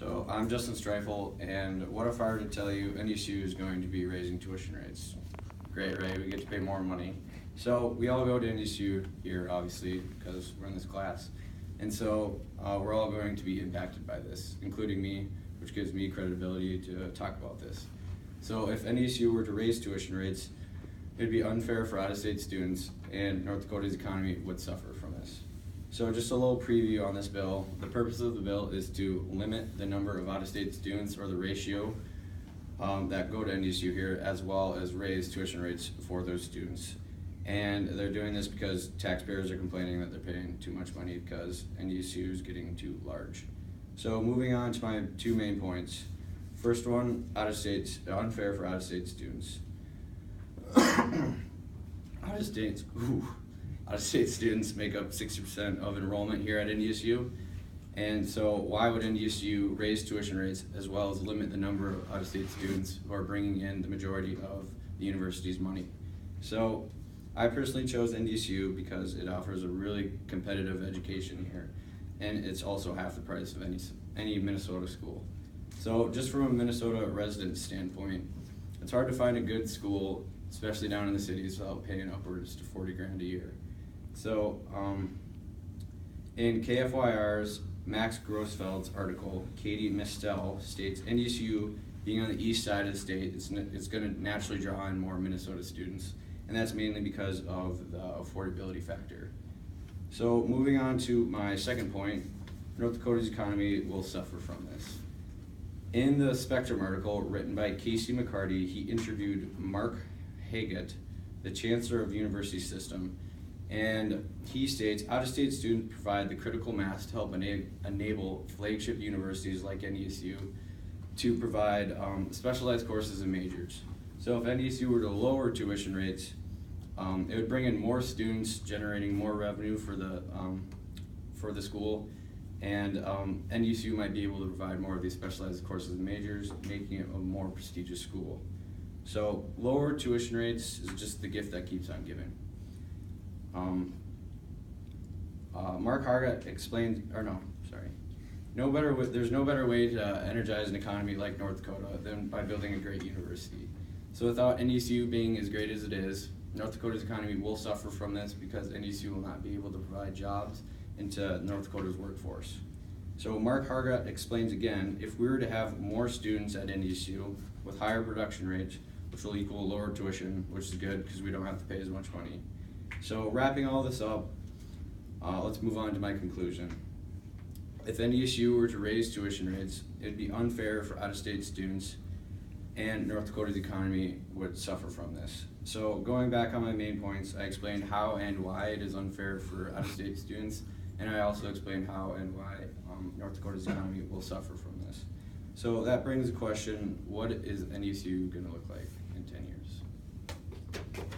So I'm Justin Streifel, and what if I were to tell you NDSU is going to be raising tuition rates? Great, right? We get to pay more money. So we all go to NDSU here, obviously, because we're in this class. And so we're all going to be impacted by this, including me, which gives me credibility to talk about this. So if NDSU were to raise tuition rates, it'd be unfair for out-of-state students, and North Dakota's economy would suffer from this. So just a little preview on this bill. The purpose of the bill is to limit the number of out-of-state students, or the ratio that go to NDSU here, as well as raise tuition rates for those students. And they're doing this because taxpayers are complaining that they're paying too much money because NDSU is getting too large. So moving on to my two main points. First one, out-of-state, unfair for out-of-state students. Out-of-state students make up 60% of enrollment here at NDSU. And so why would NDSU raise tuition rates as well as limit the number of out-of-state students who are bringing in the majority of the university's money? So I personally chose NDSU because it offers a really competitive education here, and it's also half the price of any Minnesota school. So just from a Minnesota resident standpoint, it's hard to find a good school, especially down in the cities, without paying upwards to $40,000 a year. So in KFYR's Max Grossfeld's article, Katie Mistel states NDSU being on the east side of the state, it's going to naturally draw in more Minnesota students, and that's mainly because of the affordability factor. So moving on to my second point, North Dakota's economy will suffer from this. In the Spectrum article written by Casey McCarty, he interviewed Mark Haggett, the Chancellor of the University System, and he states out-of-state students provide the critical mass to help enable flagship universities like NDSU to provide specialized courses and majors. So if NDSU were to lower tuition rates, it would bring in more students, generating more revenue for the school, and NDSU might be able to provide more of these specialized courses and majors, making it a more prestigious school. So lower tuition rates is just the gift that keeps on giving. Mark Hargett explained, there's no better way to energize an economy like North Dakota than by building a great university. So without NDSU being as great as it is, North Dakota's economy will suffer from this because NDSU will not be able to provide jobs into North Dakota's workforce. So Mark Hargett explains again, if we were to have more students at NDSU with higher production rates, which will equal lower tuition, which is good because we don't have to pay as much money. So wrapping all this up, let's move on to my conclusion. If NDSU were to raise tuition rates, it'd be unfair for out-of-state students, and North Dakota's economy would suffer from this. So going back on my main points, I explained how and why it is unfair for out-of-state students, and I also explained how and why North Dakota's economy will suffer from this. So that brings the question, what is NDSU going to look like in 10 years?